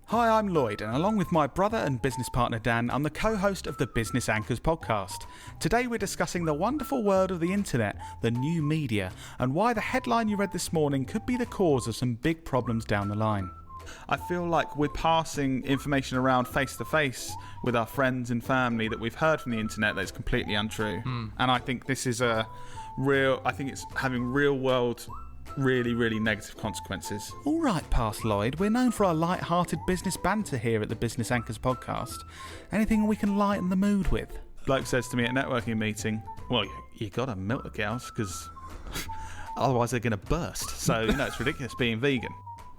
Hi, I'm Lloyd, and along with my brother and business partner Dan, I'm the co-host of the Business Anchors podcast. Today we're discussing the wonderful world of the internet, the new media, and why the headline you read this morning could be the cause of some big problems down the line. I feel like we're passing information around face to face with our friends and family that we've heard from the internet that's completely untrue. And I think this is it's having real world really negative consequences. All right, Past Lloyd, we're known for our light-hearted business banter here at the Business Anchors podcast. Anything we can lighten the mood with? Bloke says to me at a networking meeting, well, you gotta milk the cows because otherwise they're gonna burst. So, it's ridiculous being vegan.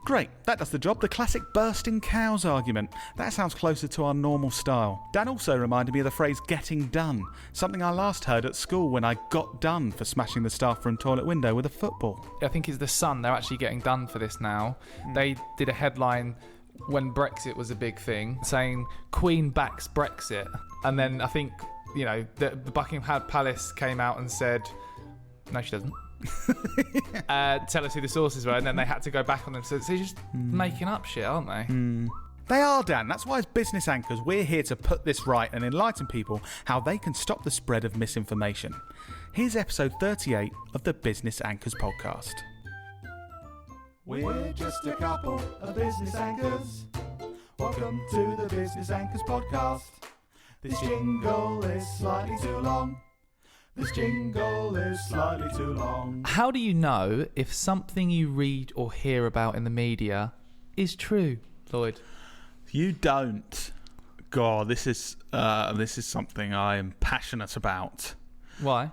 Great, that does the job. The classic bursting cows argument. That sounds closer to our normal style. Dan also reminded me of the phrase getting done, something I last heard at school when I got done for smashing the staff room toilet window with a football. I think it's The Sun. They're actually getting done for this now. They did a headline when Brexit was a big thing saying Queen backs Brexit. And then I think, the Buckingham Palace came out and said, no, she doesn't. Tell us who the sources were, and then they had to go back on them. So they're just making up shit, aren't they? They are, Dan. That's why as Business Anchors we're here to put this right and enlighten people how they can stop the spread of misinformation. Here's episode 38 of the Business Anchors podcast. We're just a couple of business anchors. Welcome to the Business Anchors podcast. This jingle is slightly too long. This jingle is slightly too long. How do you know if something you read or hear about in the media is true, Lloyd? You don't. God, this is something I am passionate about. Why?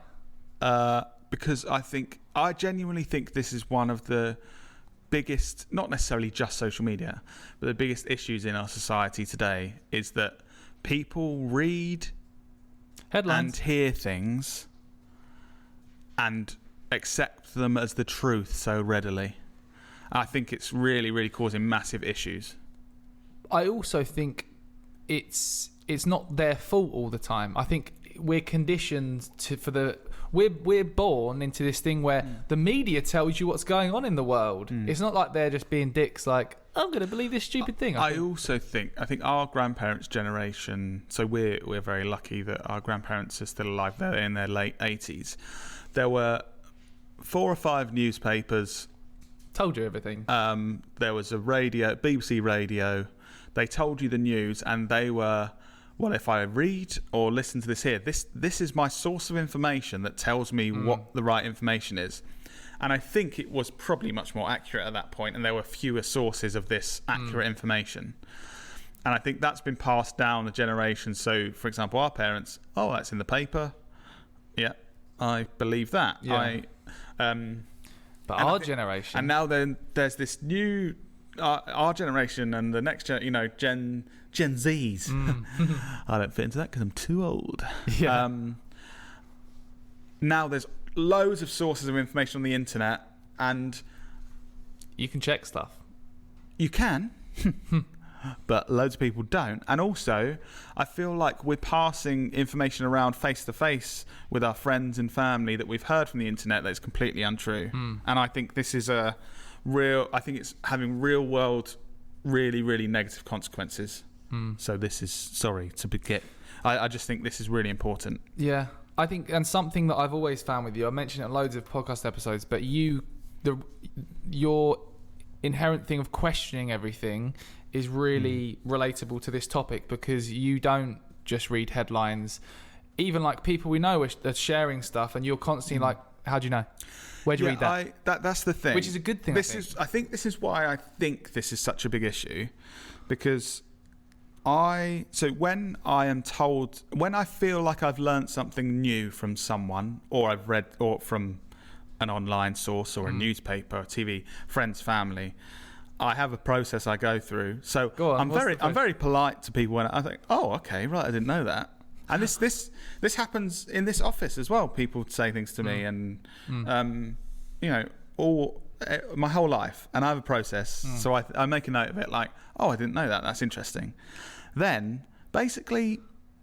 Because I genuinely think this is one of the biggest, not necessarily just social media, but the biggest issues in our society today is that people read Headlines and hear things and accept them as the truth so readily. I think it's really causing massive issues. I also think it's not their fault all the time. I think we're conditioned we're born into this thing where the media tells you what's going on in the world. It's not like they're just being dicks like, I'm going to believe this stupid thing. I think our grandparents' generation, so we're very lucky that our grandparents are still alive. They're in their late 80s. There were 4 or 5 newspapers. Told you everything. There was a radio, BBC radio. They told you the news, and they were, well, if I read or listen to this here, this is my source of information that tells me what the right information is. And I think it was probably much more accurate at that point, and there were fewer sources of this accurate information. And I think that's been passed down the generations. So, for example, our parents, that's in the paper. Yeah, I believe that. Yeah. But our generation... And now then there's this new... our generation and the next Gen Zs. I don't fit into that because I'm too old. Yeah. Now there's loads of sources of information on the internet, and you can check stuff. You can, but loads of people don't. And also, I feel like we're passing information around face to face with our friends and family that we've heard from the internet that's completely untrue. And I think this is I think it's having real world, really negative consequences. So this is, I just think this is really important. Yeah. I think, and something that I've always found with you, I mentioned it in loads of podcast episodes, but your inherent thing of questioning everything is really relatable to this topic, because you don't just read headlines. Even like people we know are sharing stuff, and you're constantly like, how do you know? Where'd you read that? That's the thing. Which is a good thing. I think this is why I think this is such a big issue, because when I feel like I've learned something new from someone, or I've read, or from an online source or a newspaper, or TV, friends, family, I have a process I go through. So I'm very polite to people when I think, oh, okay, right, I didn't know that. And this happens in this office as well. People say things to me, and my whole life, and I have a process. So I make a note of it, like, oh, I didn't know that. That's interesting. Then basically,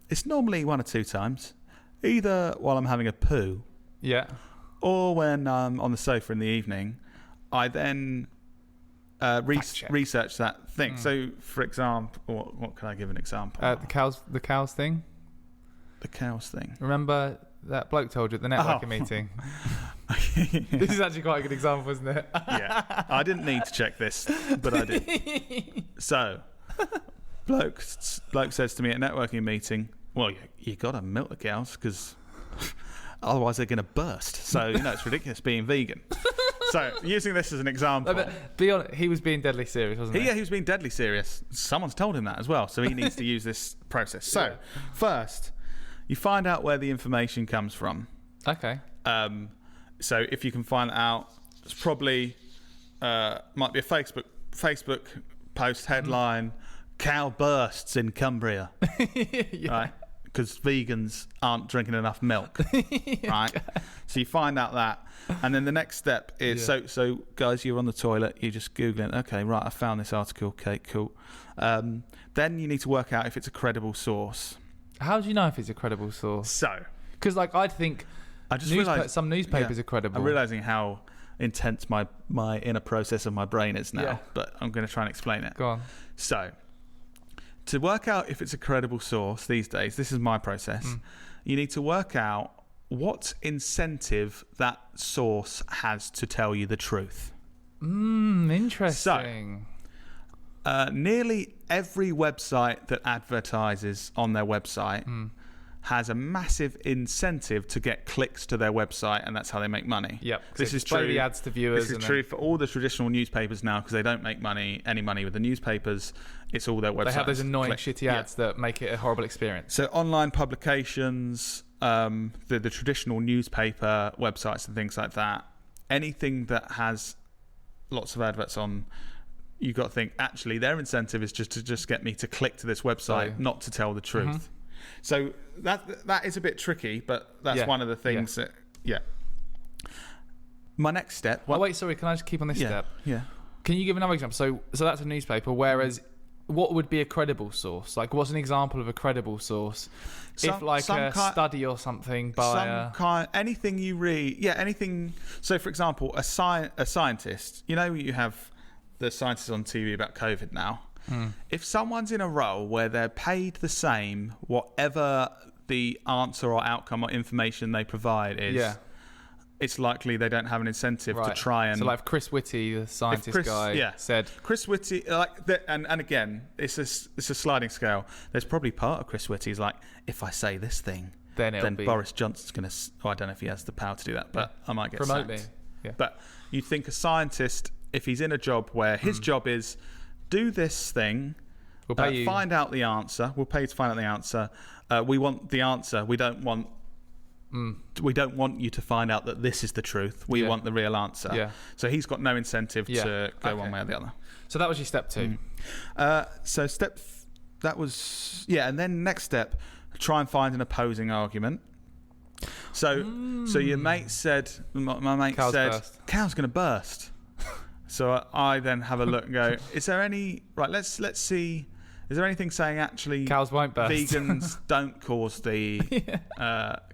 it's normally 1 or 2 times, either while I'm having a poo, or when I'm on the sofa in the evening. I then Fact-check. research that thing. So, for example, what can I give an example? The cows thing. The cows thing. Remember that bloke told you at the networking meeting? This is actually quite a good example, isn't it? Yeah. I didn't need to check this, but I did. So, bloke says to me at a networking meeting, well, you got to milk the cows because otherwise they're going to burst. So, it's ridiculous being vegan. So, using this as an example. No, but be honest, he was being deadly serious, wasn't he? Yeah, he was being deadly serious. Someone's told him that as well. So, he needs to use this process. So, first, you find out where the information comes from. Okay. So, if you can find that out, it's probably might be a Facebook post headline, cow bursts in Cumbria. Yeah. Right? Because vegans aren't drinking enough milk, right? So you find out that, and then the next step is so guys, you're on the toilet, you're just googling. Okay, right, I found this article. Okay, cool. Then you need to work out if it's a credible source. How do you know if it's a credible source? So, because I'd think I just realised some newspapers are credible. I'm realising how intense my inner process of my brain is now, Yeah. but I'm going to try and explain it. Go on. So, to work out if it's a credible source these days, this is my process. You need to work out what incentive that source has to tell you the truth. Interesting. So, nearly every website that advertises on their website has a massive incentive to get clicks to their website, and that's how they make money. Yep. This is true. The ads to viewers. This is true for all the traditional newspapers now because they don't make any money with the newspapers. It's all their websites. They have those annoying, shitty ads that make it a horrible experience. So online publications, the traditional newspaper websites and things like that, anything that has lots of adverts on, you've got to think, actually, their incentive is just to get me to click to this website, not to tell the truth. So that is a bit tricky, but that's one of the things that, My next step... Oh, wait, sorry, can I just keep on this step? Yeah. Can you give another example? So that's a newspaper, whereas what would be a credible source? Like, what's an example of a credible source? Study or something by anything you read... Yeah, anything... So, for example, a scientist... You have the scientists on TV about COVID now. If someone's in a role where they're paid the same, whatever the answer or outcome or information they provide is, it's likely they don't have an incentive to try and... So like Chris Whitty, the scientist guy, said... Chris Whitty, and again, it's a sliding scale. There's probably part of Chris Whitty's like, if I say this thing, then Boris Johnson's going to... I don't know if he has the power to do that, but I might get Promote sacked. me. Yeah. But you think a scientist, if he's in a job where his job is... do this thing, we'll pay you. Find out the answer. We'll pay you to find out the answer. We want the answer. We don't want you to find out that this is the truth. We want the real answer. Yeah. So he's got no incentive to go one way or the other. So that was your step 2. And then next step, try and find an opposing argument. So your mate said, my mate said, cow's going to burst. So I then have a look and go, is there any... Right, let's see... Is there anything saying actually... Cows won't burst. Vegans don't cause the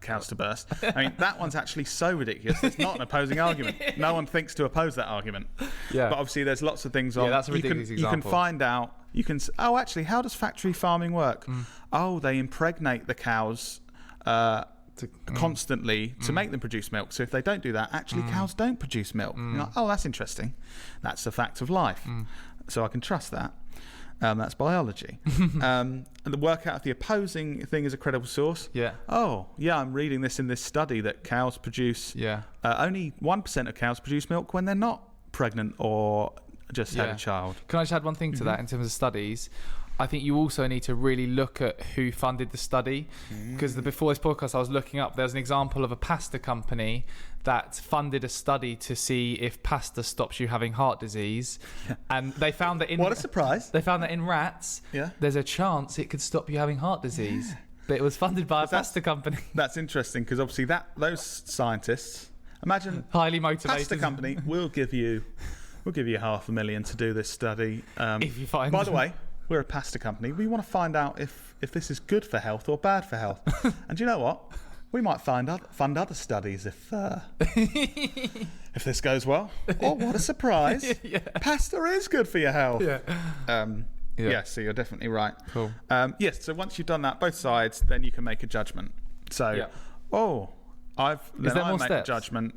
cows to burst? I mean, that one's actually so ridiculous. It's not an opposing argument. No one thinks to oppose that argument. Yeah. But obviously there's lots of things on... Yeah, that's a ridiculous example. You can find out... actually, how does factory farming work? Oh, they impregnate the cows... constantly to make them produce milk. So if they don't do that, actually cows don't produce milk. You're like, oh, that's interesting. That's a fact of life. So I can trust that. That's biology. And the work out if the opposing thing is a credible source. Yeah. Oh, yeah, I'm reading this in this study that cows produce... only 1% of cows produce milk when they're not pregnant or just had a child. Can I just add one thing to that in terms of studies? I think you also need to really look at who funded the study, because before this podcast I was looking up, there's an example of a pasta company that funded a study to see if pasta stops you having heart disease, and they found that in... What a surprise. They found that in rats, there's a chance it could stop you having heart disease. But it was funded by a pasta company. That's interesting, because obviously those scientists, imagine... highly motivated. Pasta company, we'll give you $500,000 to do this study. If you find... By the way... We're a pasta company. We want to find out if this is good for health or bad for health. And do you know what? We might fund other studies if if this goes well. Oh, what a surprise! Yeah. Pasta is good for your health. Yeah. Yeah, so you're definitely right. Cool. Yes, so once you've done that, both sides, then you can make a judgment. So, Yeah. Then there I more make steps? a judgment.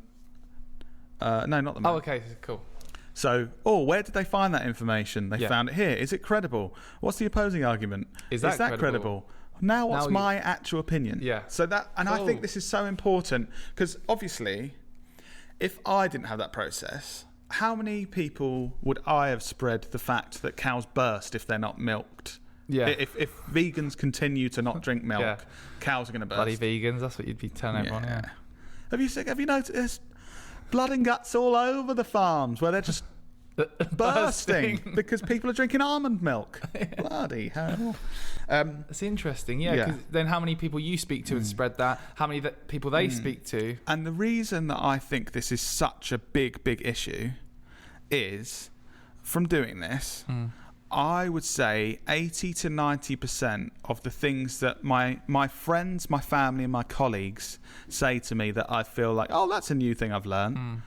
No, not the Oh, okay, cool. So, where did they find that information? They Yeah. found it here. Is it credible? What's the opposing argument? Is that credible? Now, what's Now my actual opinion? Yeah. So I Cool. think this is so important because obviously, if I didn't have that process, how many people would I have spread the fact that cows burst if they're not milked? Yeah. If vegans continue to not drink milk, Yeah. cows are going to burst. Bloody vegans, that's what you'd be telling everyone, yeah. Have you noticed there's blood and guts all over the farms where they're just bursting because people are drinking almond milk? Bloody hell. It's interesting, yeah, Yeah. because then how many people you speak to and spread that, how many people they speak to. And the reason that I think this is such a big issue is from doing this, I would say 80 to 90% of the things that my friends, my family and my colleagues say to me that I feel like, oh, that's a new thing I've learned,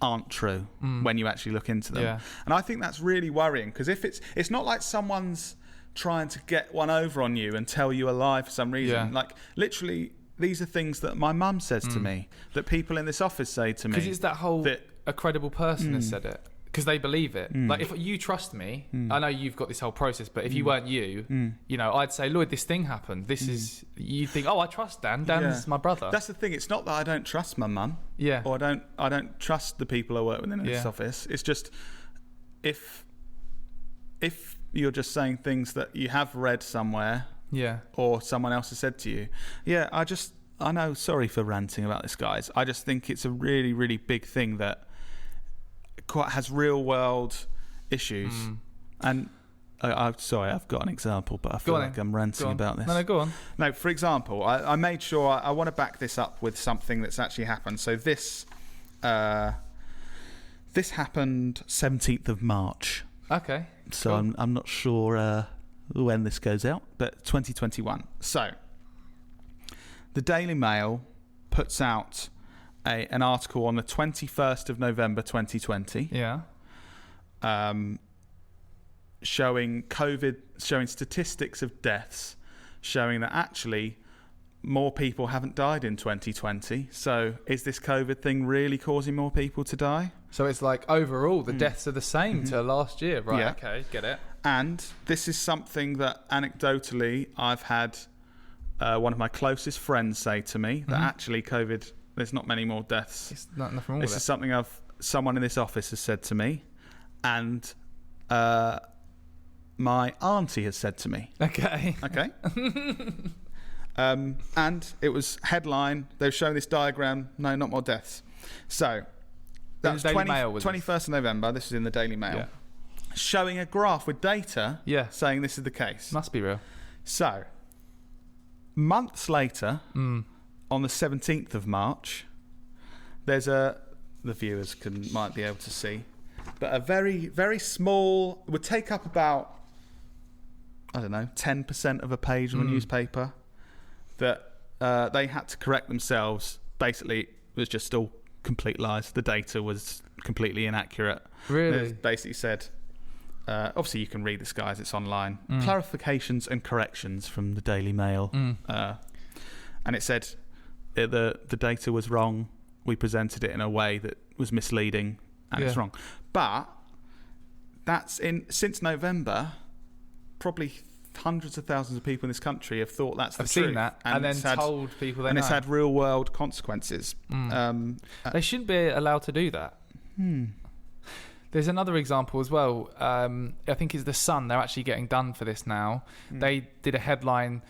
aren't true when you actually look into them. Yeah. And I think that's really worrying because if it's not like someone's trying to get one over on you and tell you a lie for some reason. Yeah. Like literally these are things that my mum says to me, that people in this office say to me. Because it's that whole a credible person has said it. Because they believe it. Like if you trust me, I know you've got this whole process, but if you weren't you know, I'd say, Lloyd, this thing happened. This is, you think, oh, I trust Dan. Dan's my brother. That's the thing. It's not that I don't trust my mum. Yeah. Or I don't trust the people I work with in this office. It's just if you're just saying things that you have read somewhere, or someone else has said to you, I know. Sorry for ranting about this, guys. I just think it's a really, really big thing that quite has real world issues. And I'm sorry, I've got an example, but I feel like I'm ranting about this. No, go on. No, for example, I made sure I want to back this up with something that's actually happened. So this happened 17th of March. Okay. So cool. I'm not sure when this goes out, but 2021. So the Daily Mail puts out an article on the 21st of November 2020. Yeah. Showing statistics of deaths, showing that actually more people haven't died in 2020. So is this COVID thing really causing more people to die? So it's like overall the deaths are the same to last year, right? Yeah. Okay, get it. And this is something that anecdotally I've had one of my closest friends say to me, that actually COVID, there's not many more deaths. It's nothing wrong This with is it. something someone in this office has said to me, and my auntie has said to me. Okay. Okay. And it was headline. They were showing this diagram. No, not more deaths. So that was Daily Mail, was 21st of November. This is in the Daily Mail, Yeah. showing a graph with data. Yeah. Saying this is the case. Must be real. So months later, on the 17th of March, there's the viewers might be able to see, but a very, very small, would take up about, I don't know, 10% of a page of a newspaper, that they had to correct themselves. Basically, it was just all complete lies. The data was completely inaccurate. Really? They basically said, obviously you can read this, guys, it's online. Clarifications and corrections from the Daily Mail. And it said the data was wrong. We presented it in a way that was misleading, and it's wrong. But that's since November, probably hundreds of thousands of people in this country have thought that's the truth. I've seen that, and then told people they know. And it's had real world consequences. They shouldn't be allowed to do that. There's another example as well. I think it's The Sun. They're actually getting done for this now. They did a headline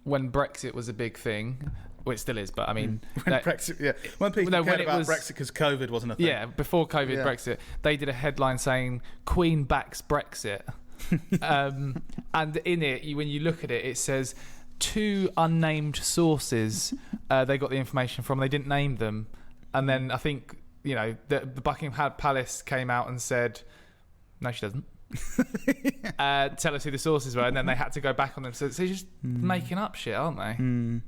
when Brexit was a big thing. Well, it still is, but I mean... When people cared about Brexit because COVID wasn't a thing. Yeah, before COVID, Brexit, they did a headline saying, Queen backs Brexit. And in it, when you look at it, it says 2 unnamed sources they got the information from. They didn't name them. And then I think, the Buckingham Palace came out and said, no, she doesn't. Tell us who the sources were. And then they had to go back on them. So they're just making up shit, aren't they?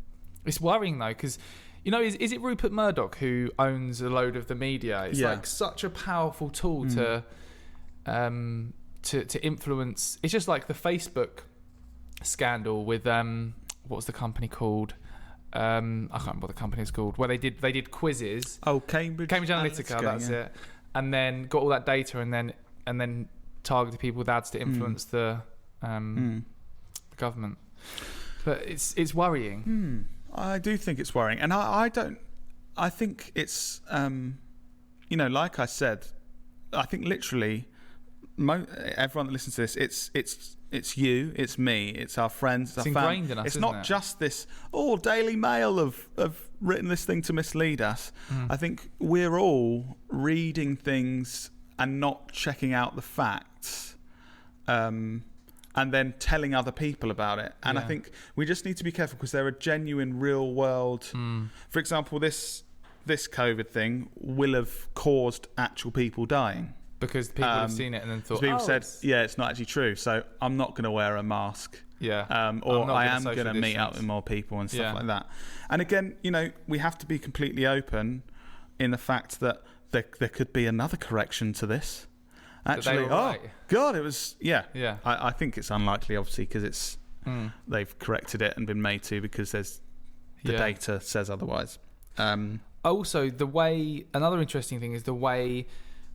It's worrying though, because is it Rupert Murdoch who owns a load of the media? It's like such a powerful tool to influence. It's just like the Facebook scandal with what was the company called? I can't remember what the company is called. Where they did quizzes. Oh, Cambridge Analytica. That's it. And then got all that data, and then targeted people with ads to influence the government. But it's worrying. I do think it's worrying, and I think it's like I said, I think literally everyone that listens to this, it's you, it's me, it's our friends, it's our family. Ingrained in us. It's isn't not it? just this Daily Mail have written this thing to mislead us. I think we're all reading things and not checking out the facts, and then telling other people about it. And I think we just need to be careful, because there are genuine real world. For example, this COVID thing will have caused actual people dying. Because people have seen it and then thought, people said, it's not actually true, so I'm not going to wear a mask. Yeah. Or I am going to meet up with more people and stuff like that. And again, we have to be completely open in the fact that there could be another correction to this. Actually, right. God, it was, Yeah. I think it's unlikely, obviously, because it's they've corrected it and been made to, because there's the data says otherwise. Also, another interesting thing is the way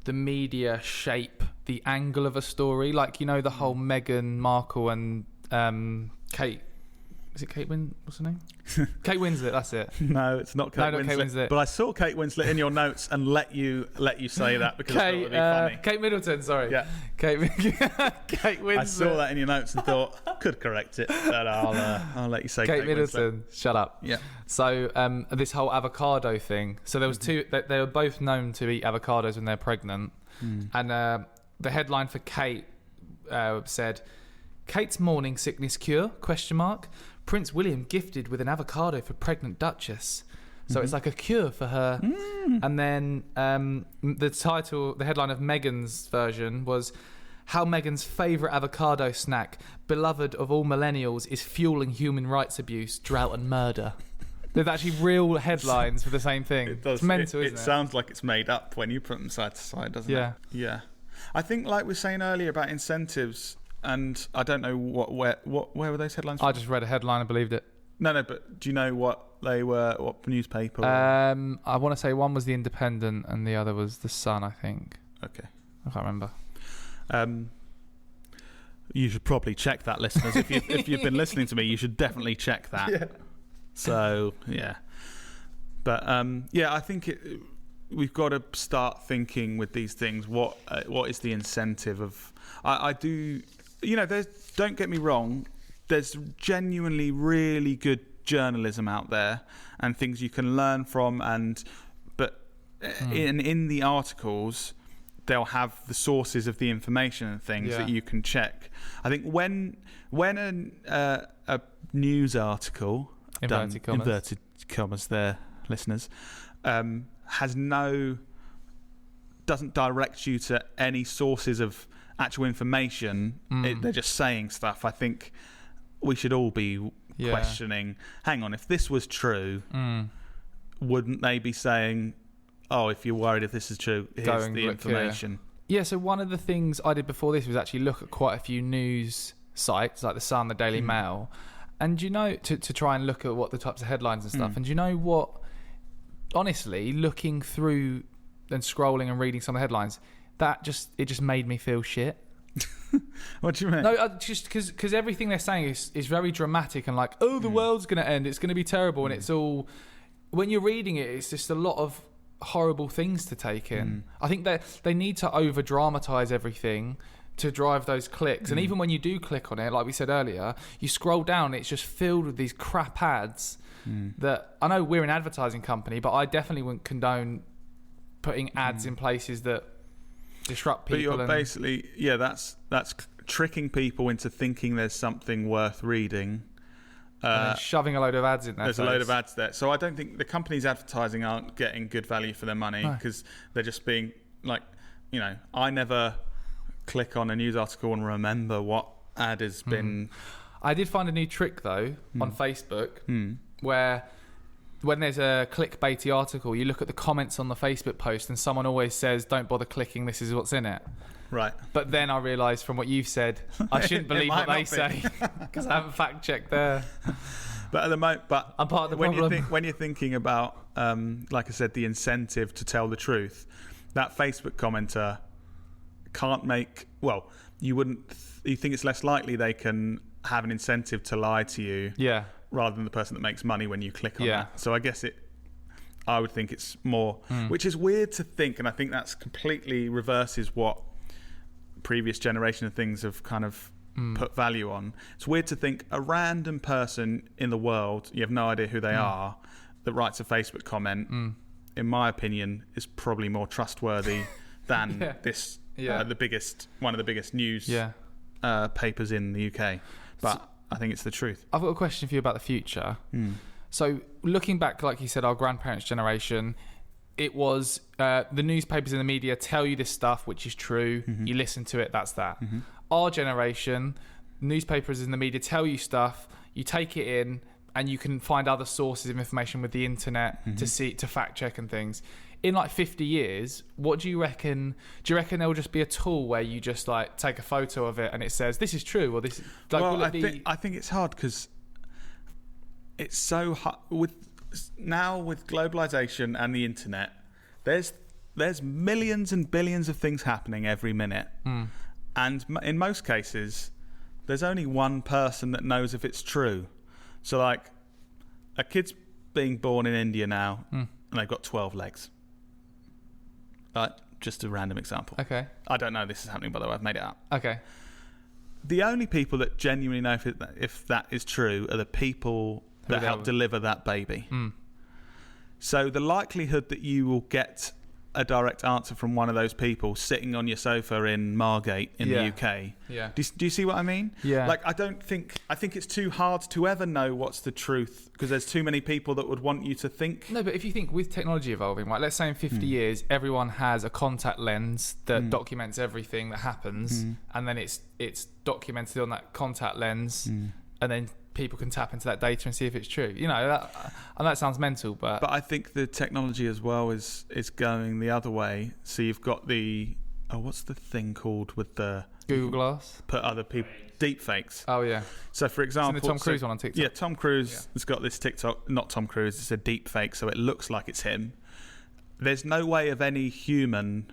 the media shape the angle of a story. Like, the whole Meghan Markle and Kate. Is it Kate what's her name? Kate Winslet, that's it. No, it's not Kate Winslet. But I saw Kate Winslet in your notes and let you say that because I thought it would be funny. Kate Middleton, sorry. Yeah. Kate Winslet. I saw that in your notes and thought, could correct it, but I'll let you say Kate Middleton. Winslet. Shut up. Yeah. So this whole avocado thing. So there was two. They were both known to eat avocados when they're pregnant, and the headline for Kate said, "Kate's morning sickness cure? ? Prince William gifted with an avocado for pregnant Duchess." So it's like a cure for her. And then the headline of Meghan's version was, "How Meghan's favourite avocado snack, beloved of all millennials, is fueling human rights abuse, drought and murder." There's actually real headlines for the same thing. It does. It's mental, isn't it? It sounds like it's made up when you put them side to side, doesn't it? Yeah. I think, like we were saying earlier about incentives, and I don't know where were those headlines from? I just read a headline and believed it. No, but do you know what they were? What newspaper? I want to say one was The Independent and the other was The Sun, I think. Okay. I can't remember. You should probably check that, listeners. If you've been listening to me, you should definitely check that. Yeah. So, yeah. But, I think we've got to start thinking with these things, what is the incentive of... I do... don't get me wrong, there's genuinely really good journalism out there and things you can learn from, but in the articles they'll have the sources of the information and things that you can check. I think when a news article, inverted commas there, listeners, doesn't direct you to any sources of actual information, they're just saying stuff. I think we should all be questioning, hang on, if this was true, wouldn't they be saying, if you're worried if this is true, here's the information. Yeah, so one of the things I did before this was actually look at quite a few news sites like The Sun, the Daily Mail, and to try and look at what the types of headlines and stuff. And do you know what? Honestly, looking through and scrolling and reading some of the headlines, it just made me feel shit. What do you mean? No, just because everything they're saying is very dramatic and like, the world's going to end, it's going to be terrible, and it's all... When you're reading it, it's just a lot of horrible things to take in. I think they need to over-dramatise everything to drive those clicks. And even when you do click on it, like we said earlier, you scroll down, it's just filled with these crap ads that... I know we're an advertising company, but I definitely wouldn't condone putting ads in places that disrupt people. But you're basically, that's tricking people into thinking there's something worth reading. And then shoving a load of ads in there. There's a load of ads there. So I don't think the companies advertising aren't getting good value for their money because they're just being like, I never click on a news article and remember what ad has been... I did find a new trick though on Facebook. where when there's a clickbaity article, you look at the comments on the Facebook post and someone always says, don't bother clicking, this is what's in it. Right. But then I realised from what you've said, I shouldn't believe what they say because I haven't fact checked there. But at the moment, I'm part of the problem. When you're thinking about, like I said, the incentive to tell the truth, that Facebook commenter can't make. Well, you think it's less likely they can have an incentive to lie to you, rather than the person that makes money when you click on that. So I guess I would think it's more, which is weird to think, and I think that's completely reverses what previous generation of things have kind of put value on. It's weird to think a random person in the world, you have no idea who they are, that writes a Facebook comment, in my opinion, is probably more trustworthy than this one of the biggest news papers in the UK. But I think it's the truth. I've got a question for you about the future. So looking back, like you said, our grandparents' generation, it was the newspapers and the media tell you this stuff, which is true. You listen to it, that's that. Our generation, newspapers and the media tell you stuff, you take it in, and you can find other sources of information with the internet to fact check and things. In like 50 years, what do you reckon? Do you reckon there'll just be a tool where you just like take a photo of it and it says this is true, or this? Like, well, I think it's hard because it's so hard with globalization and the internet. There's millions and billions of things happening every minute, and in most cases, there's only one person that knows if it's true. So, like, a kid's being born in India now, and they've got 12 legs. Right, just a random example. Okay. I don't know this is happening, by the way. I've made it up. Okay. The only people that genuinely know if that is true are the people that help deliver that baby. So the likelihood that you will get a direct answer from one of those people sitting on your sofa in Margate in the UK. Yeah. Do you see what I mean? Yeah. Like, I think it's too hard to ever know what's the truth because there's too many people that would want you to think. No, but if you think with technology evolving, right, let's say in 50 years, everyone has a contact lens that documents everything that happens, and then it's documented on that contact lens, and then people can tap into that data and see if it's true. You know, that sounds mental, but I think the technology as well is going the other way. So you've got what's the thing called with the Google Glass? Put other people deepfakes. Oh yeah. So for example, the Tom Cruise one on TikTok. Yeah, Tom Cruise has got this TikTok. Not Tom Cruise. It's a deepfake, so it looks like it's him. There's no way of any human.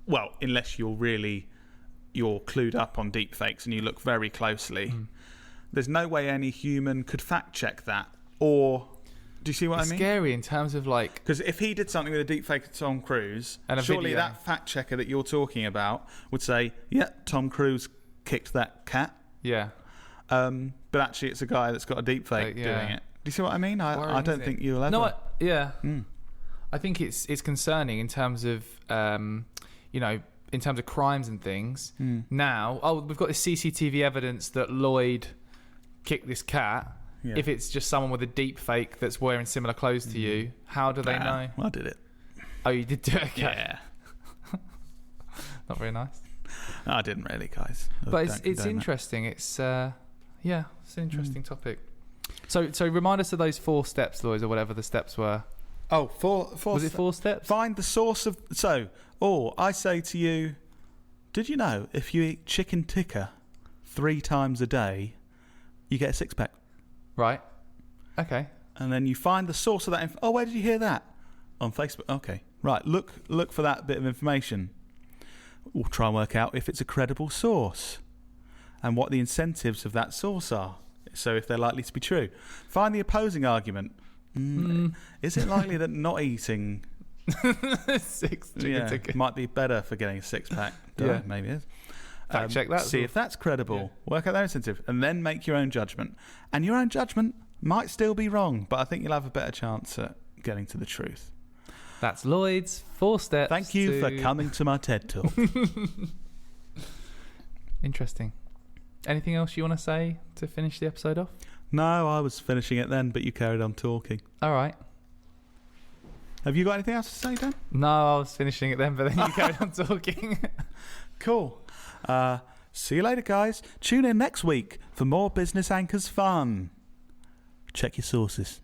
Well, unless you're clued up on deepfakes and you look very closely. There's no way any human could fact check that. Or, do you see what I mean? It's scary in terms of like... Because if he did something with a deepfake of Tom Cruise, and surely that fact checker that you're talking about would say, yeah, Tom Cruise kicked that cat. Yeah. But actually it's a guy that's got a deepfake doing it. Do you see what I mean? I don't think you'll ever... No, I think it's concerning in terms of, in terms of crimes and things. Now, we've got this CCTV evidence that Lloyd kicked this cat. Yeah. If it's just someone with a deep fake that's wearing similar clothes to you, how do they know? I did it. Oh, you did do it? Okay. Yeah. Not very nice. No, I didn't really, guys. But it's interesting. It's it's an interesting topic. So remind us of those 4 steps, Lloyd, or whatever the steps were. Oh, four. Was it 4 steps? Find the source of... I say to you, did you know if you eat chicken tikka 3 times a day, you get a 6-pack? Right. Okay. And then you find the source of that. Where did you hear that? On Facebook. Okay. Right. Look for that bit of information. We'll try and work out if it's a credible source and what the incentives of that source are. So if they're likely to be true. Find the opposing argument. Is it likely that not eating 6 chicken tikka might be better for getting a 6-pack? Maybe it is. Fact check that. See if that's credible. Work out their incentive, and then make your own judgment. And your own judgment might still be wrong, but I think you'll have a better chance at getting to the truth. That's Lloyd's 4 steps. Thank you for coming to my TED Talk. Interesting. Anything else you want to say to finish the episode off? No, I was finishing it then, but you carried on talking. All right. Have you got anything else to say, Dan? No, I was finishing it then, but then you carried on talking. Cool. See you later, guys. Tune in next week for more Business Anchors fun. Check your sources.